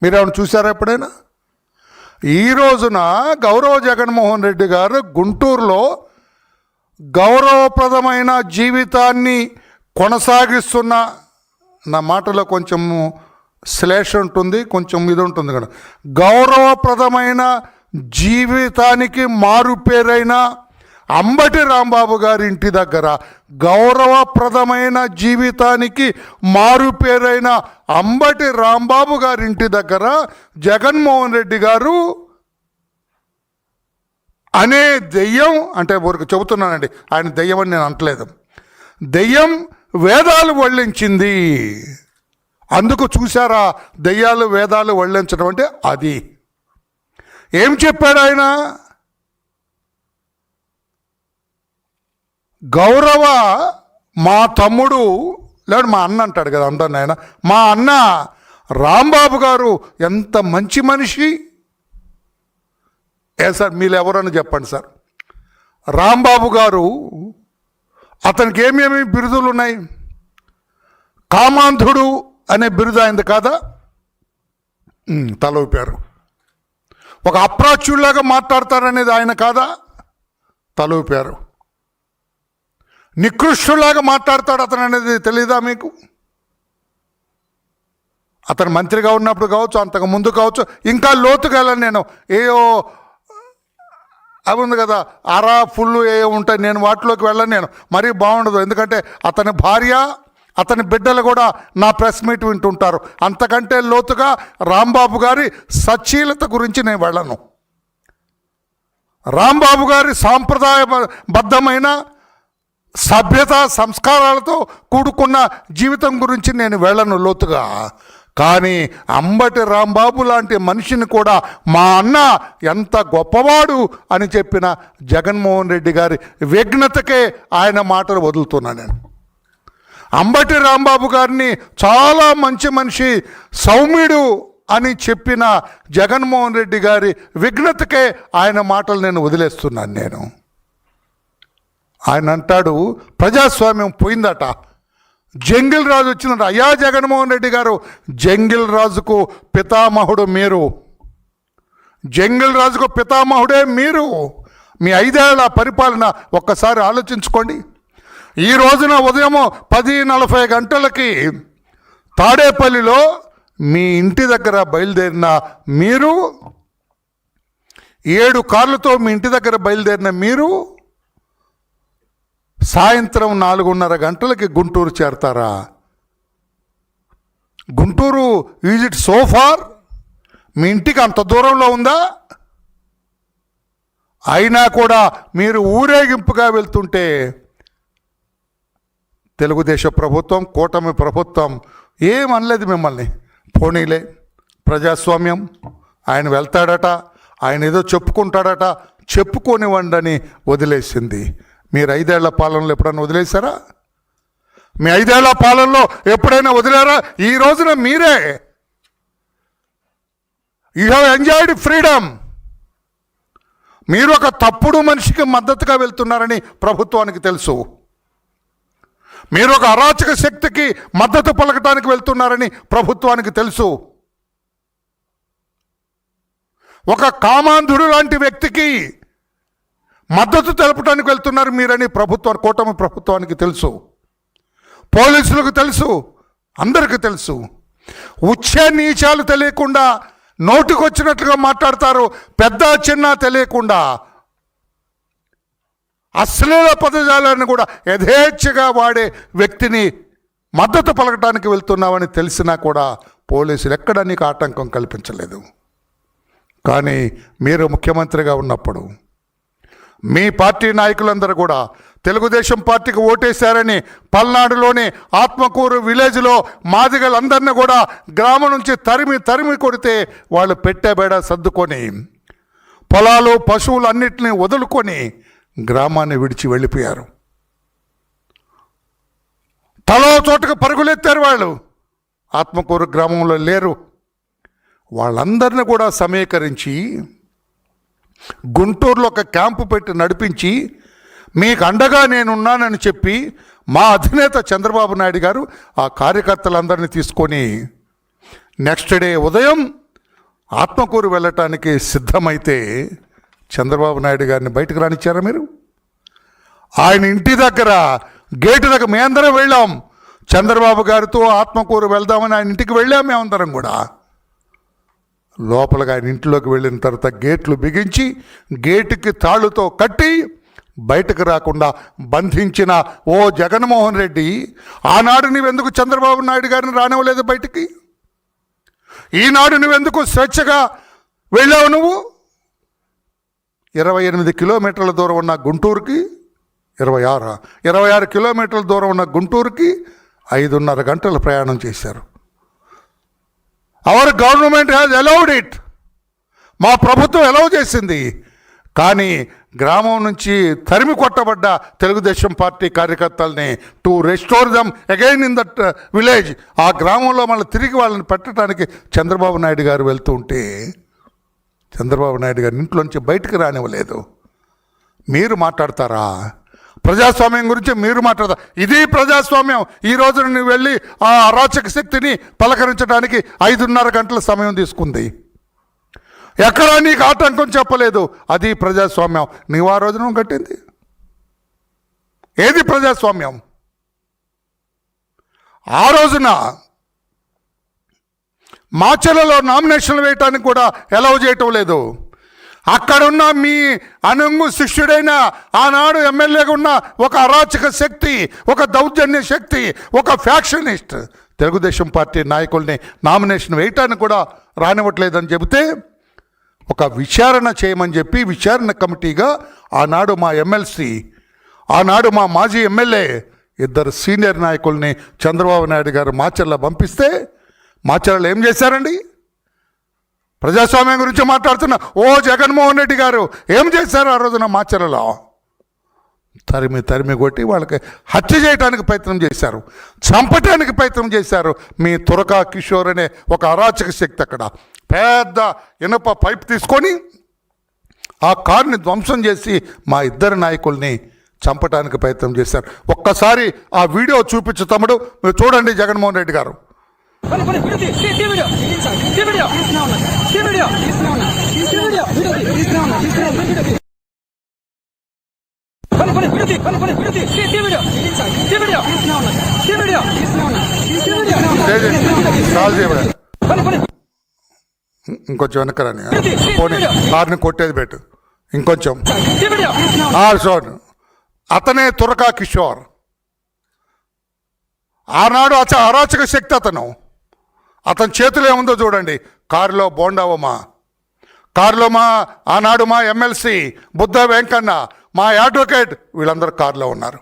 మీరేమైనా చూసారా ఎప్పుడైనా? ఈ రోజున గౌరవ జగన్మోహన్ రెడ్డి గారు గుంటూరులో గౌరవప్రదమైన జీవితాన్ని కొనసాగిస్తున్న, నా మాటలో కొంచెం శ్లేష ఉంటుంది, కొంచెం ఇది ఉంటుంది కదా, గౌరవప్రదమైన జీవితానికి మారు పేరైన అంబటి రాంబాబు గారి ఇంటి దగ్గర, గౌరవప్రదమైన జీవితానికి మారు పేరైన అంబటి రాంబాబు గారి ఇంటి దగ్గర జగన్మోహన్ రెడ్డి గారు అనే దెయ్యం, అంటే ఊరికి చెబుతున్నానండి, ఆయన దెయ్యం అని నేను అనట్లేదు, దెయ్యం వేదాలు వల్లించింది. అందుకు చూసారా దెయ్యాలు వేదాలు వల్లించడం అంటే అది. ఏం చెప్పాడు ఆయన? గౌరవ మా తమ్ముడు లేడు, మా అన్న అంటాడు కదా అందరిని ఆయన, మా అన్న రాంబాబు గారు ఎంత మంచి మనిషి. సార్ మీరు ఎవరని చెప్పండి సార్. రాంబాబు గారు, అతనికి ఏమేమి బిరుదులు ఉన్నాయి? కామాంధుడు అనే బిరుదు అయింది కాదా? తల ఊపారు. ఒక అప్రాచ్యుల్లాగా మాట్లాడతారనేది ఆయన కాదా? తల ఊపారు. నికృష్టులాగా మాట్లాడతాడు అతను అనేది తెలీదా మీకు? అతను మంత్రిగా ఉన్నప్పుడు కావచ్చు, అంతకు ముందు కావచ్చు, ఇంకా లోతుగా వెళ్ళను నేను. ఏయో అవి ఉంది కదా, అరా ఫుల్లు ఏ ఉంటాయి, నేను వాటిలోకి వెళ్ళను నేను, మరీ బాగుండదు. ఎందుకంటే అతని భార్య అతని బిడ్డలు కూడా నా ప్రెస్ మీట్ వింటుంటారు. అంతకంటే లోతుగా రాంబాబు గారి సచ్చీలత గురించి నేను వెళ్ళను. రాంబాబు గారి సాంప్రదాయబద్ధమైన సభ్యత సంస్కారాలతో కూడుకున్న జీవితం గురించి నేను వెళ్ళను లోతుగా. కానీ అంబటి రాంబాబు లాంటి మనిషిని కూడా మా అన్న ఎంత గొప్పవాడు అని చెప్పిన జగన్మోహన్ రెడ్డి గారి విఘ్నతకే ఆయన మాటలు వదులుతున్నా నేను. అంబటి రాంబాబు గారిని చాలా మంచి మనిషి, సౌమ్యుడు అని చెప్పిన జగన్మోహన్ రెడ్డి గారి విఘ్నతకే ఆయన మాటలు నేను వదిలేస్తున్నాను నేను. ఆయన అంటాడు ప్రజాస్వామ్యం పోయిందట, జంగిల్ రాజు వచ్చిందట. అయ్యా జగన్మోహన్ రెడ్డి గారు, జంగిల్ రాజుకు పితామహుడు మీరు, జంగిల్ రాజుకు పితామహుడే మీరు. మీ 5 ఏళ్ల పరిపాలన ఒక్కసారి ఆలోచించుకోండి. ఈ రోజున ఉదయం 10:40 గంటలకి తాడేపల్లిలో మీ ఇంటి దగ్గర బయలుదేరిన మీరు, 7 కార్లతో మీ ఇంటి దగ్గర బయలుదేరిన మీరు సాయంత్రం 4:30 గంటలకి గుంటూరు చేరతారా? Guntur is it so far? మీ ఇంటికి అంత దూరంలో ఉందా? అయినా కూడా మీరు ఊరేగింపుగా వెళ్తుంటే తెలుగుదేశం ప్రభుత్వం, కూటమి ప్రభుత్వం ఏమనలేదు మిమ్మల్ని. పోనీలే, ప్రజాస్వామ్యం, ఆయన వెళ్తాడట, ఆయన ఏదో చెప్పుకుంటాడట, చెప్పుకోనివ్వండి అని వదిలేసింది. మీరు 5 ఏళ్ల పాలనలో ఎప్పుడైనా వదిలేశారా? మీ 5 ఏళ్ల పాలనలో ఎప్పుడైనా వదిలేరా? ఈ రోజున మీరే యూ హ్యావ్ ఎంజాయ్డ్ ఫ్రీడమ్. మీరు ఒక తప్పుడు మనిషికి మద్దతుగా వెళ్తున్నారని ప్రభుత్వానికి తెలుసు. మీరు ఒక అరాచక శక్తికి మద్దతు పలకటానికి వెళ్తున్నారని ప్రభుత్వానికి తెలుసు. ఒక కామాంధుడు లాంటి వ్యక్తికి మద్దతు తెలపడానికి వెళ్తున్నారు మీరని కూటమి ప్రభుత్వానికి తెలుసు, పోలీసులకు తెలుసు, అందరికీ తెలుసు. ఉచ్చ నీచాలు తెలియకుండా నోటికొచ్చినట్లుగా మాట్లాడతారు, పెద్ద చిన్న తెలియకుండా అశ్లీల పదజాలాన్ని కూడా యథేచ్ఛగా వాడే వ్యక్తిని మద్దతు పలకటానికి వెళ్తున్నామని తెలిసినా కూడా పోలీసులు ఎక్కడ నీకు ఆటంకం కల్పించలేదు. కానీ మీరు ముఖ్యమంత్రిగా ఉన్నప్పుడు మీ పార్టీ నాయకులందరూ కూడా తెలుగుదేశం పార్టీకి ఓటేశారని పల్నాడులోని ఆత్మకూరు విలేజ్లో మాదిగలందరినీ కూడా గ్రామం నుంచి తరిమి కొడితే వాళ్ళు పెట్టేబేడ సర్దుకొని పొలాలు పశువులు అన్నిటినీ వదులుకొని గ్రామాన్ని విడిచి వెళ్ళిపోయారు. తలో చోటుకు పరుగులెత్తారు వాళ్ళు. ఆత్మకూరు గ్రామంలో లేరు. వాళ్ళందరినీ కూడా సమీకరించి గుంటూరులో ఒక క్యాంపు పెట్టి నడిపించి మీకు అండగా నేనున్నానని చెప్పి మా అధినేత చంద్రబాబు నాయుడు గారు ఆ కార్యకర్తలందరినీ తీసుకొని నెక్స్ట్ డే ఉదయం ఆత్మకూరు వెళ్ళటానికి సిద్ధమైతే చంద్రబాబు నాయుడు గారిని బయటకు రానిచ్చారా మీరు? ఆయన ఇంటి దగ్గర గేటు దగ్గర మేమందరం వెళ్ళాం. చంద్రబాబు గారితో ఆత్మకూరు వెళ్దామని ఆయన ఇంటికి వెళ్ళాం మేమందరం కూడా. లోపలికి ఆయన ఇంట్లోకి వెళ్ళిన తర్వాత గేట్లు బిగించి గేటుకి తాళ్ళుతో కట్టి బయటకు రాకుండా బంధించిన ఓ జగన్మోహన్ రెడ్డి, ఆనాడు నువ్వెందుకు చంద్రబాబు నాయుడు గారిని రానివ్వలేదు బయటికి? ఈనాడు నువ్వెందుకు స్వేచ్ఛగా వెళ్ళావు? నువ్వు 28 కిలోమీటర్ల దూరం ఉన్న గుంటూరుకి 26 కిలోమీటర్ల దూరం ఉన్న గుంటూరుకి 5.5 గంటల ప్రయాణం చేశారు. Our government has allowed it. మా ప్రభుత్వం అలౌ చేసింది. కానీ గ్రామం నుంచి తరిమి కొట్టబడ్డ తెలుగుదేశం పార్టీ కార్యకర్తల్ని to restore dum again in that village, ఆ గ్రామంలో మళ్ళీ తిరిగి వాళ్ళని పెట్టడానికి చంద్రబాబు నాయుడు గారు వెళ్తూ ఉంటే చంద్రబాబు నాయుడు గారు ఇంట్లోంచి బయటకు రానివ్వలేదు. మీరు మాట్లాడతారా? ప్రజాస్వామ్యం గురించి మీరు మాట్లాడతారు. ఇది ప్రజాస్వామ్యం. ఈ రోజున నువ్వు వెళ్ళి ఆ అరాచక శక్తిని పలకరించడానికి 5.5 గంటల సమయం తీసుకుంది. ఎక్కడా నీకు ఆటంకం చెప్పలేదు. అది ప్రజాస్వామ్యం. నీవు ఆ రోజున కట్టింది ఏది ప్రజాస్వామ్యం? ఆ రోజున మాచర్లలో నామినేషన్లు వేయటానికి కూడా అలౌ చేయటం లేదు. అక్కడున్న మీ అనుంగు శిష్యుడైన ఆనాడు ఎమ్మెల్యేగా ఉన్న ఒక అరాచక శక్తి, ఒక దౌర్జన్య శక్తి, ఒక ఫ్యాక్షనిస్ట్ తెలుగుదేశం పార్టీ నాయకుల్ని నామినేషన్ వేయటానికి కూడా రానివ్వట్లేదని చెబితే ఒక విచారణ చేయమని చెప్పి విచారణ కమిటీగా ఆనాడు మా ఎమ్మెల్సీ, ఆనాడు మా మాజీ ఎమ్మెల్యే 2 సీనియర్ నాయకుల్ని చంద్రబాబు నాయుడు గారు మాచర్ల పంపిస్తే మాచర్లలో ఏం చేశారండి? ప్రజాస్వామ్యం గురించి మాట్లాడుతున్న ఓ జగన్మోహన్ రెడ్డి గారు ఏం చేశారు ఆ రోజున మాచర్లలో? తరిమి కొట్టి వాళ్ళకి హత్య చేయడానికి ప్రయత్నం చేశారు, చంపటానికి ప్రయత్నం చేశారు. మీ తురకా కిషోర్ అనే ఒక అరాచక శక్తి అక్కడ పెద్ద ఇనుప పైప్ తీసుకొని ఆ కారుని ధ్వంసం చేసి మా 2 నాయకుల్ని చంపటానికి ప్రయత్నం చేశారు. ఒక్కసారి ఆ వీడియో చూపించు తమ్ముడు, మీరు చూడండి. జగన్మోహన్ రెడ్డి గారు ఇంకొంచెం వెనకరాని పోనీ కారుని కొట్టేది పెట్టు ఇంకొంచెం. చూడు, అతనే తురకా కిషోర్. ఆనాడు అరాచక శక్తి అతని చేతిలో ఏముందో చూడండి. కారులో బోండావమ్మా, కారులో ఆనాడు మా ఎమ్మెల్సీ బుద్ధ వెంకన్న, మా అడ్వకేట్, వీళ్ళందరూ కారులో ఉన్నారు.